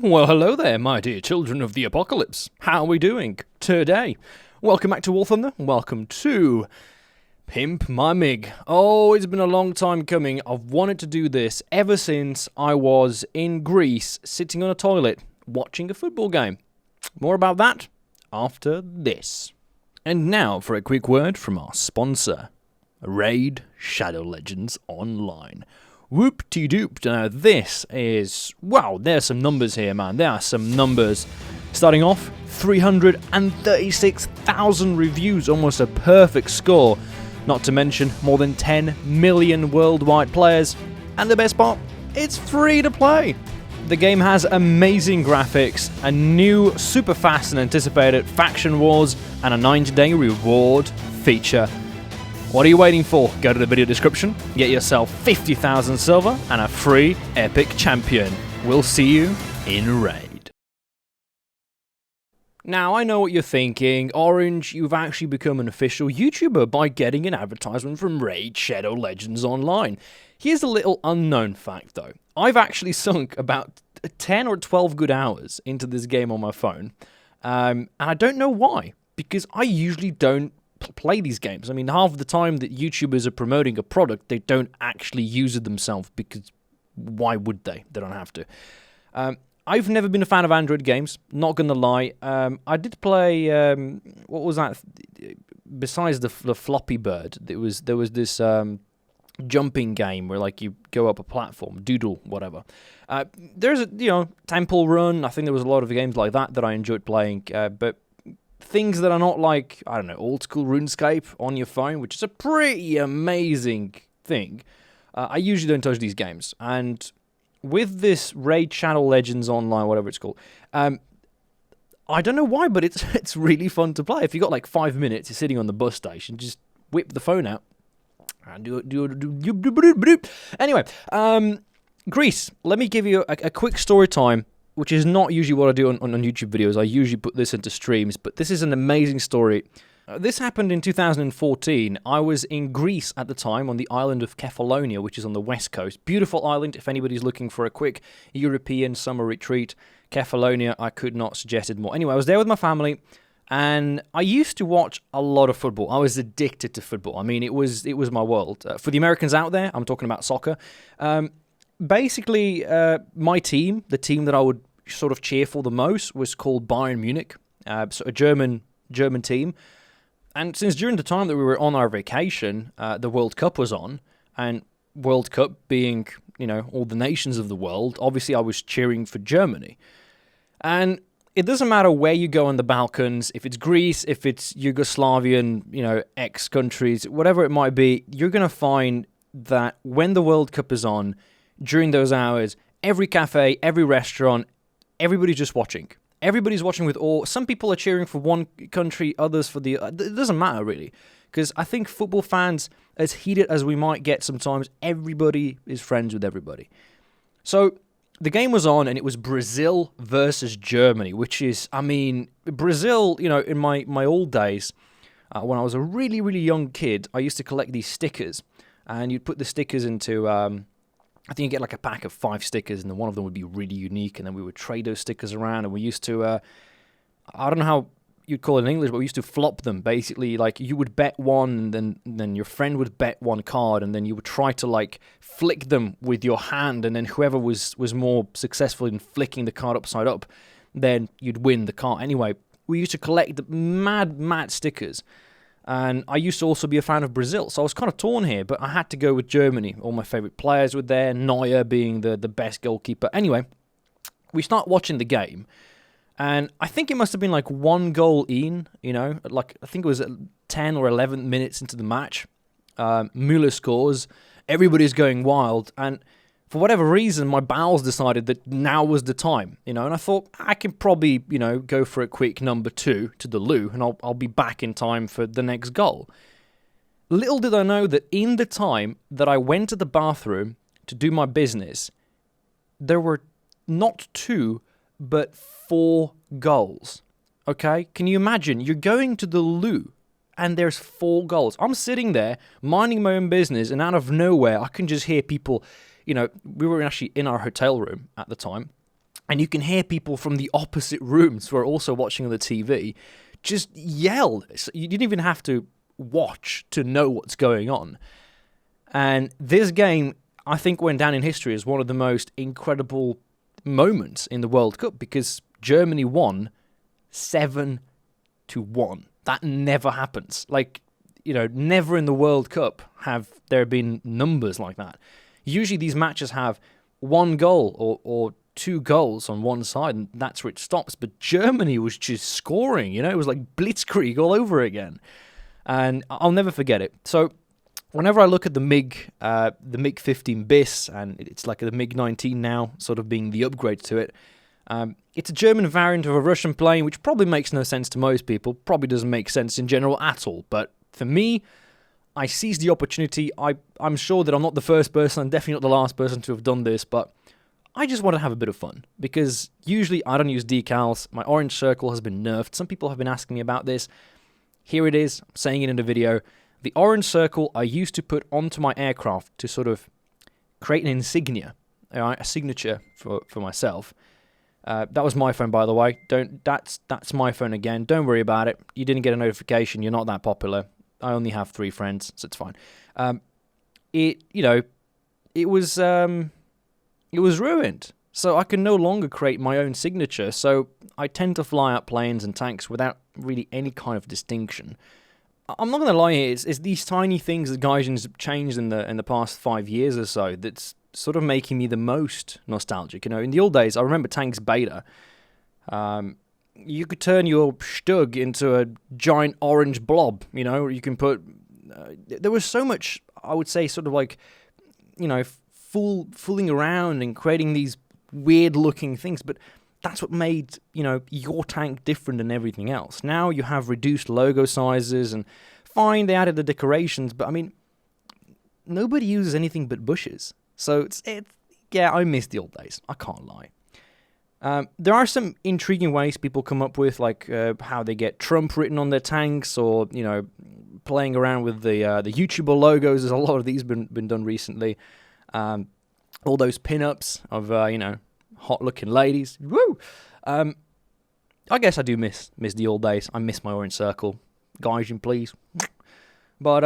Well, hello there, my dear children of the apocalypse. How are we doing today? Welcome back to War Thunder. Welcome to Pimp My MiG. Oh, it's been a long time coming. I've wanted to do this ever since I was in Greece, sitting on a toilet, watching a football game. More about that after this. And now for a quick word from our sponsor, Raid Shadow Legends Online. Whoop-de-doop. Now this is, wow, there's some numbers here, man. There are some numbers. Starting off, 336,000 reviews, almost a perfect score. Not to mention more than 10 million worldwide players. And the best part, it's free to play. The game has amazing graphics, a new super fast and anticipated faction wars, and a 90-day reward feature. What are you waiting for? Go to the video description, get yourself 50,000 silver and a free epic champion. We'll see you in Raid. Now, I know what you're thinking. Orange, you've actually become an official YouTuber by getting an advertisement from Raid Shadow Legends Online. Here's a little unknown fact, though. I've actually sunk about 10 or 12 good hours into this game on my phone. And I don't know why, because I usually don't play these games. I mean, half the time that YouTubers are promoting a product, they don't actually use it themselves, because why would they? They don't have to. I've never been a fan of Android games, not gonna lie. I did play, what was that? Besides the Floppy Bird, there was this jumping game where like you go up a platform, Doodle, whatever. There's a, Temple Run. I think there was a lot of games like that I enjoyed playing, but things that are not like, I don't know, old school RuneScape on your phone, which is a pretty amazing thing. I usually don't touch these games. And with this Raid Shadow Legends Online, whatever it's called, I don't know why, but it's really fun to play. If you got like 5 minutes, you're sitting on the bus station, just whip the phone out and do. Anyway, Greece. Let me give you a quick story time, which is not usually what I do on YouTube videos. I usually put this into streams, but this is an amazing story. This happened in 2014. I was in Greece at the time on the island of Kefalonia, which is on the west coast. Beautiful island, if anybody's looking for a quick European summer retreat. Kefalonia, I could not suggest it more. Anyway, I was there with my family, and I used to watch a lot of football. I was addicted to football. I mean, it was my world. For the Americans out there, I'm talking about soccer. Basically, my team, the team that I would sort of cheer for the most, was called Bayern Munich, so a German team. And since during the time that we were on our vacation, the World Cup was on, and World Cup being, all the nations of the world, obviously I was cheering for Germany. And it doesn't matter where you go in the Balkans, if it's Greece, if it's Yugoslavian, ex-countries, whatever it might be, you're going to find that when the World Cup is on, during those hours, every cafe, every restaurant, everybody's just watching. Everybody's watching with awe. Some people are cheering for one country, others for the other. It doesn't matter, really. Because I think football fans, as heated as we might get sometimes, everybody is friends with everybody. So the game was on, and it was Brazil versus Germany, which is, Brazil, in my old days, when I was a really, really young kid, I used to collect these stickers. And you'd put the stickers into, I think you get like a pack of 5 stickers, and then one of them would be really unique, and then we would trade those stickers around, and we used to, I don't know how you'd call it in English, but we used to flop them. Basically, like, you would bet one, and then your friend would bet one card, and then you would try to, like, flick them with your hand, and then whoever was more successful in flicking the card upside up, then you'd win the card. Anyway, we used to collect the mad stickers. And I used to also be a fan of Brazil, so I was kind of torn here, but I had to go with Germany. All my favourite players were there, Neuer being the best goalkeeper. Anyway, we start watching the game, and I think it must have been like 1 goal in, like I think it was 10 or 11 minutes into the match. Müller scores, everybody's going wild, and for whatever reason, my bowels decided that now was the time, and I thought, I can probably, go for a quick number 2 to the loo, and I'll be back in time for the next goal. Little did I know that in the time that I went to the bathroom to do my business, there were not 2, but 4 goals. Okay? Can you imagine? You're going to the loo, and there's 4 goals. I'm sitting there, minding my own business, and out of nowhere, I can just hear people. We were actually in our hotel room at the time, and you can hear people from the opposite rooms who are also watching on the TV just yell. You didn't even have to watch to know what's going on. And this game, I think, went down in history as one of the most incredible moments in the World Cup, because Germany won 7-1. That never happens. Like, never in the World Cup have there been numbers like that. Usually these matches have one goal or 2 goals on one side, and that's where it stops. But Germany was just scoring, it was like blitzkrieg all over again. And I'll never forget it. So whenever I look at the MiG 15 bis, and it's like the MiG 19 now, sort of being the upgrade to it, it's a German variant of a Russian plane, which probably makes no sense to most people, probably doesn't make sense in general at all. But for me, I seized the opportunity. I'm sure that I'm not the first person, I'm definitely not the last person to have done this, but I just want to have a bit of fun, because usually I don't use decals. My orange circle has been nerfed. Some people have been asking me about this. Here it is, I'm saying it in the video. The orange circle I used to put onto my aircraft to sort of create an insignia, a signature for myself. That was my phone, by the way. That's my phone again. Don't worry about it. You didn't get a notification. You're not that popular. I only have 3 friends, so it's fine. It was ruined. So I can no longer create my own signature. So I tend to fly out planes and tanks without really any kind of distinction. I'm not going to lie here, it's these tiny things that Gaijin's changed in the past 5 years or so that's sort of making me the most nostalgic. In the old days, I remember tanks beta. You could turn your Stug into a giant orange blob, you can put... there was so much, I would say, sort of like, fooling around and creating these weird-looking things, but that's what made, your tank different than everything else. Now you have reduced logo sizes, and fine, they added the decorations, but, nobody uses anything but bushes. So, I miss the old days. I can't lie. There are some intriguing ways people come up with, like how they get Trump written on their tanks, or, playing around with the YouTuber logos. There's a lot of these been done recently. All those pin-ups of, hot-looking ladies. Woo! I guess I do miss the old days. I miss my orange circle. Gaijin, please. But,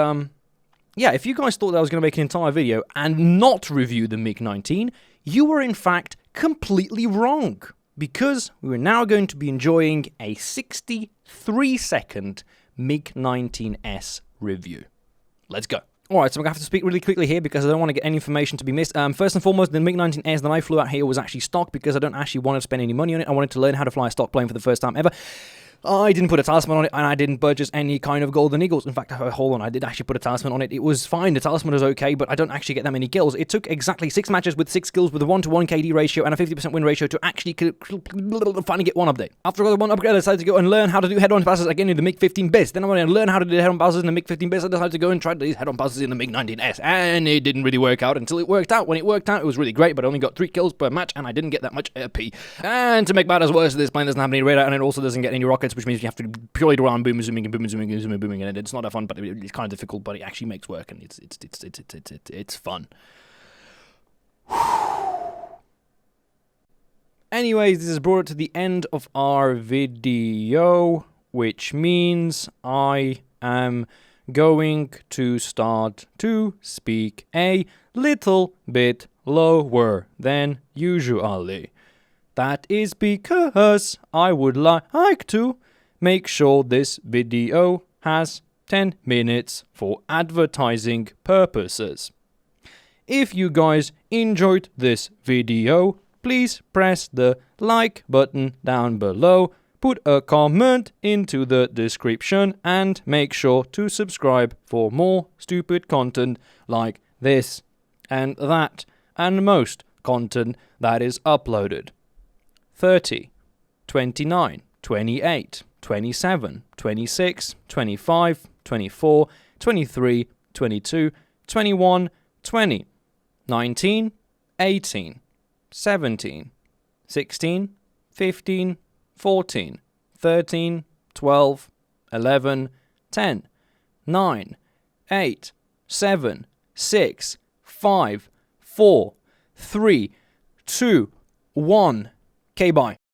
if you guys thought that I was going to make an entire video and not review the MiG-19, you were, in fact, completely wrong. Because we are now going to be enjoying a 63-second MiG-19S review. Let's go. Alright, so I'm going to have to speak really quickly here because I don't want to get any information to be missed. First and foremost, the MiG-19S that I flew out here was actually stock because I don't actually want to spend any money on it. I wanted to learn how to fly a stock plane for the first time ever. I didn't put a talisman on it, and I didn't purchase any kind of golden eagles. In fact, hold on, I did actually put a talisman on it. It was fine, the talisman was okay, but I don't actually get that many kills. It took exactly 6 matches with 6 kills with a 1-to-1 KD ratio and a 50% win ratio to actually finally get one update. After I got one upgrade, I decided to go and learn how to do head-on passes again in the MiG-15 bis. Then I went and learned how to do head-on passes in the MiG-15 bis. I decided to go and try these head-on passes in the MiG-19S, and it didn't really work out until it worked out. When it worked out, it was really great, but I only got 3 kills per match, and I didn't get that much AP. And to make matters worse, this plane doesn't have any radar, and it also doesn't get any rockets, which means you have to purely do around boom zooming and boom zooming and zooming, booming, and it's not that fun, but it's kind of difficult, but it actually makes work, and it's fun. Anyways, this has brought it to the end of our video, which means I am going to start to speak a little bit lower than usually. That is because I would like to make sure this video has 10 minutes for advertising purposes. If you guys enjoyed this video, please press the like button down below, put a comment into the description, and make sure to subscribe for more stupid content like this and that and most content that is uploaded. 30, 29, 28, 27, 26, 25, 24, 23, 22, 21, 20, 19, 18, 17, 16, 15, 14, 13, 12, 11, 10, 9, 8, 7, 6, 5, 4, 3, 2, 1, Okay, bye.